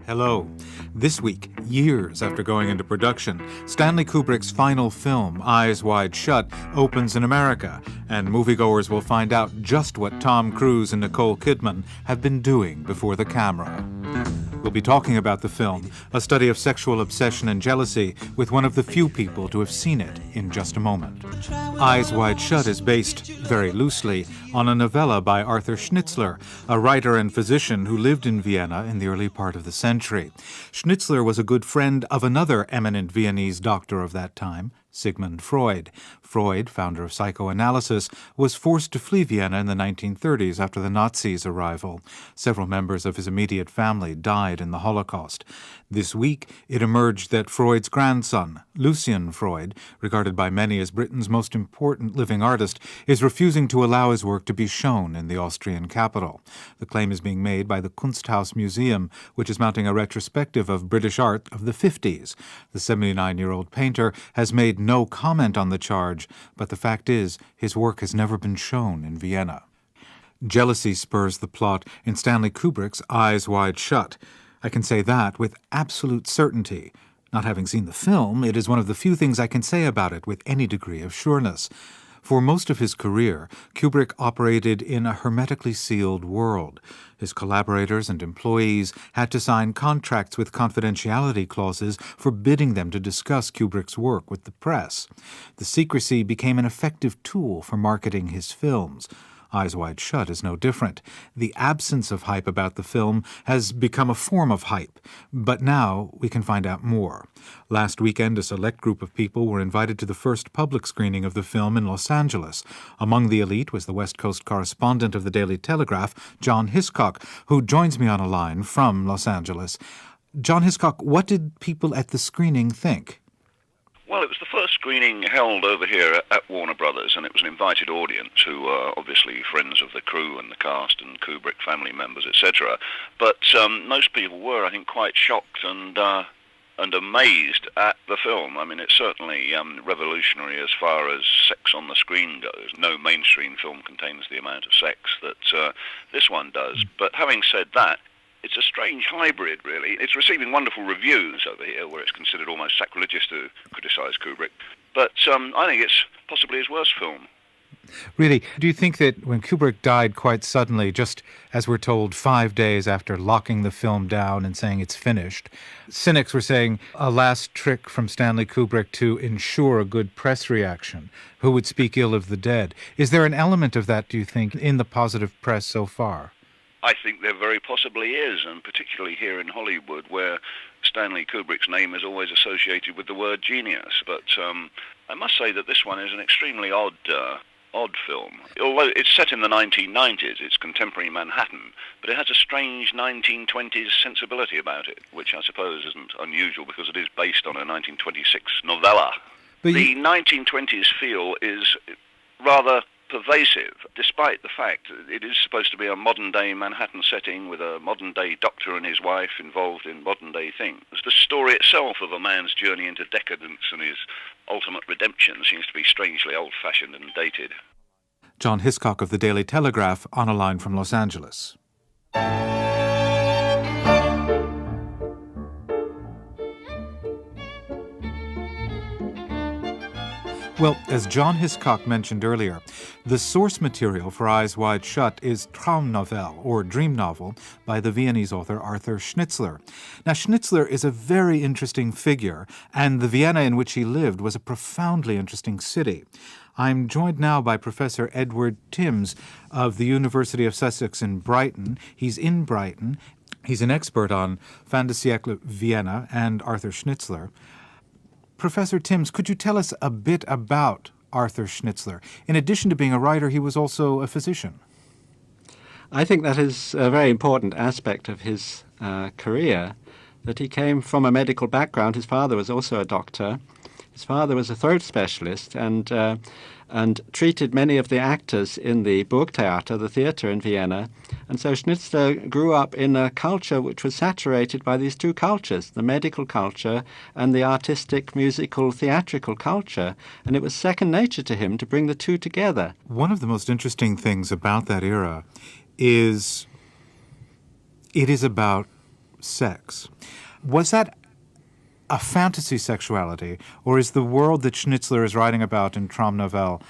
Hello. This week, years after going into production, Stanley Kubrick's final film, Eyes Wide Shut, opens in America, and moviegoers will find out just what Tom Cruise and Nicole Kidman have been doing before the camera. We'll be talking about the film, a study of sexual obsession and jealousy, with one of the few people to have seen it in just a moment. Eyes Wide Shut is based, very loosely, on a novella by Arthur Schnitzler, a writer and physician who lived in Vienna in the early part of the century. Schnitzler was a good friend of another eminent Viennese doctor of that time, Sigmund Freud. Freud, founder of psychoanalysis, was forced to flee Vienna in the 1930s after the Nazis' arrival. Several members of his immediate family died in the Holocaust. This week, it emerged that Freud's grandson, Lucian Freud, regarded by many as Britain's most important living artist, is refusing to allow his work to be shown in the Austrian capital. The claim is being made by the Kunsthaus Museum, which is mounting a retrospective of British art of the 50s. The 79-year-old painter has made no comment on the charge, but the fact is, his work has never been shown in Vienna. Jealousy spurs the plot in Stanley Kubrick's Eyes Wide Shut. I can say that with absolute certainty. Not having seen the film, it is one of the few things I can say about it with any degree of sureness. For most of his career, Kubrick operated in a hermetically sealed world. His collaborators and employees had to sign contracts with confidentiality clauses forbidding them to discuss Kubrick's work with the press. The secrecy became an effective tool for marketing his films. Eyes Wide Shut is no different. The absence of hype about the film has become a form of hype, but now we can find out more. Last weekend, a select group of people were invited to the first public screening of the film in Los Angeles. Among the elite was the West Coast correspondent of the Daily Telegraph, John Hiscock, who joins me on a line from Los Angeles. John Hiscock, what did people at the screening think? Well, it was the first screening held over here at Warner Brothers, and it was an invited audience who are obviously friends of the crew and the cast and Kubrick family members, etc. But most people were, I think, quite shocked and amazed at the film. I mean, it's certainly revolutionary as far as sex on the screen goes. No mainstream film contains the amount of sex that this one does. But having said that, it's a strange hybrid, really. It's receiving wonderful reviews over here, where it's considered almost sacrilegious to criticise Kubrick. But I think it's possibly his worst film. Really? Do you think that when Kubrick died quite suddenly, just as we're told 5 days after locking the film down and saying it's finished, cynics were saying a last trick from Stanley Kubrick to ensure a good press reaction? Who would speak ill of the dead? Is there an element of that, do you think, in the positive press so far? I think there very possibly is, and particularly here in Hollywood, where Stanley Kubrick's name is always associated with the word genius. But I must say that this one is an extremely odd film. Although it's set in the 1990s, it's contemporary Manhattan, but it has a strange 1920s sensibility about it, which I suppose isn't unusual because it is based on a 1926 novella. The 1920s feel is rather pervasive, despite the fact that it is supposed to be a modern-day Manhattan setting with a modern-day doctor and his wife involved in modern-day things. The story itself of a man's journey into decadence and his ultimate redemption seems to be strangely old-fashioned and dated. John Hiscock of the Daily Telegraph on a line from Los Angeles. Well, as John Hiscock mentioned earlier, the source material for Eyes Wide Shut is Traumnovelle, or dream novel, by the Viennese author Arthur Schnitzler. Now, Schnitzler is a very interesting figure, and the Vienna in which he lived was a profoundly interesting city. I'm joined now by Professor Edward Timms of the University of Sussex in Brighton. He's in Brighton. He's an expert on fin de siècle Vienna and Arthur Schnitzler. Professor Timms, could you tell us a bit about Arthur Schnitzler? In addition to being a writer, he was also a physician. I think that is a very important aspect of his career, that he came from a medical background. His father was also a doctor. His father was a throat specialist and treated many of the actors in the Burgtheater, the theatre in Vienna. And so Schnitzler grew up in a culture which was saturated by these two cultures, the medical culture and the artistic, musical, theatrical culture. And it was second nature to him to bring the two together. One of the most interesting things about that era is it is about sex. Was that a fantasy sexuality, or is the world that Schnitzler is writing about in Traum Novelle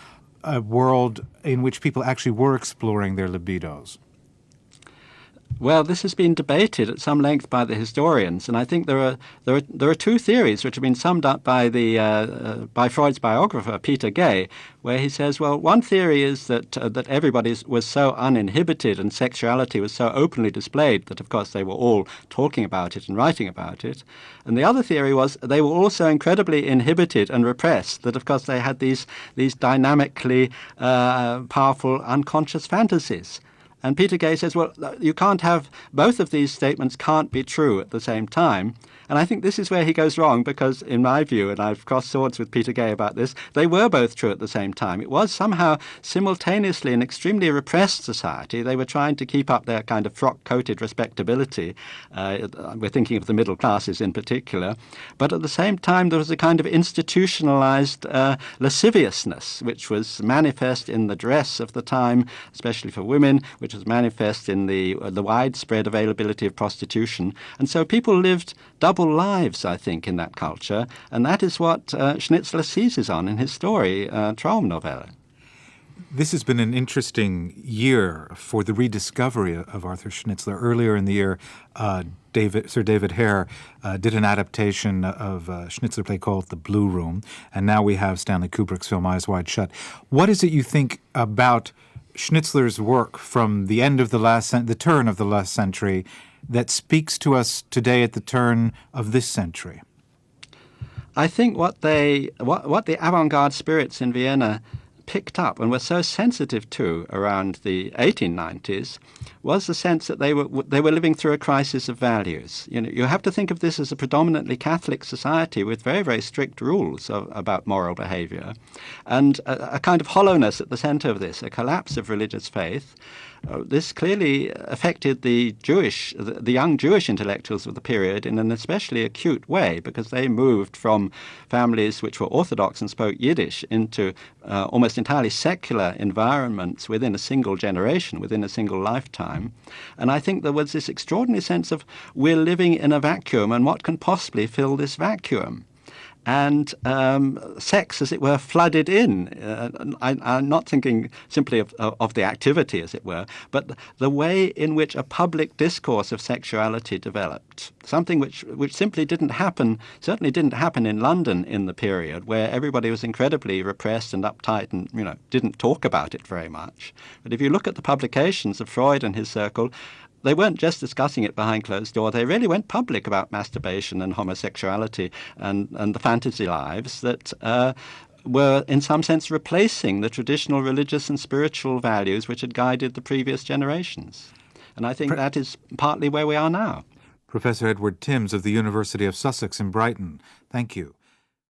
a world in which people actually were exploring their libidos? Well, this has been debated at some length by the historians, and I think there are two theories which have been summed up by by Freud's biographer Peter Gay, where he says, well, one theory is that everybody was so uninhibited and sexuality was so openly displayed that, of course, they were all talking about it and writing about it, and the other theory was they were also incredibly inhibited and repressed, that, of course, they had these dynamically powerful unconscious fantasies. And Peter Gay says, well, you can't have both of these statements can't be true at the same time. And I think this is where he goes wrong because, in my view, and I've crossed swords with Peter Gay about this, they were both true at the same time. It was somehow simultaneously an extremely repressed society. They were trying to keep up their kind of frock-coated respectability. We're thinking of the middle classes in particular. But at the same time, there was a kind of institutionalized lasciviousness, which was manifest in the dress of the time, especially for women, which was manifest in the widespread availability of prostitution. And so people lived double lives, I think, in that culture, and that is what Schnitzler seizes on in his story, Traum Novelle. This has been an interesting year for the rediscovery of Arthur Schnitzler. Earlier in the year, Sir David Hare did an adaptation of a Schnitzler play called The Blue Room, and now we have Stanley Kubrick's film Eyes Wide Shut. What is it you think about Schnitzler's work from the end of the turn of the last century that speaks to us today at the turn of this century? I think what the avant-garde spirits in Vienna picked up and were so sensitive to around the 1890s was the sense that they were living through a crisis of values. You know, you have to think of this as a predominantly Catholic society with very, very strict rules about moral behavior, and a kind of hollowness at the center of this, a collapse of religious faith. This clearly affected the young Jewish intellectuals of the period in an especially acute way, because they moved from families which were Orthodox and spoke Yiddish into almost entirely secular environments within a single generation, within a single lifetime. And I think there was this extraordinary sense of we're living in a vacuum, and what can possibly fill this vacuum? And sex, as it were, flooded in. I'm not thinking simply of the activity, as it were, but the way in which a public discourse of sexuality developed, something which simply didn't happen, certainly didn't happen in London in the period, where everybody was incredibly repressed and uptight and, didn't talk about it very much. But if you look at the publications of Freud and his circle, they weren't just discussing it behind closed doors. They really went public about masturbation and homosexuality and the fantasy lives that were in some sense replacing the traditional religious and spiritual values which had guided the previous generations. And I think that is partly where we are now. Professor Edward Timms of the University of Sussex in Brighton, thank you.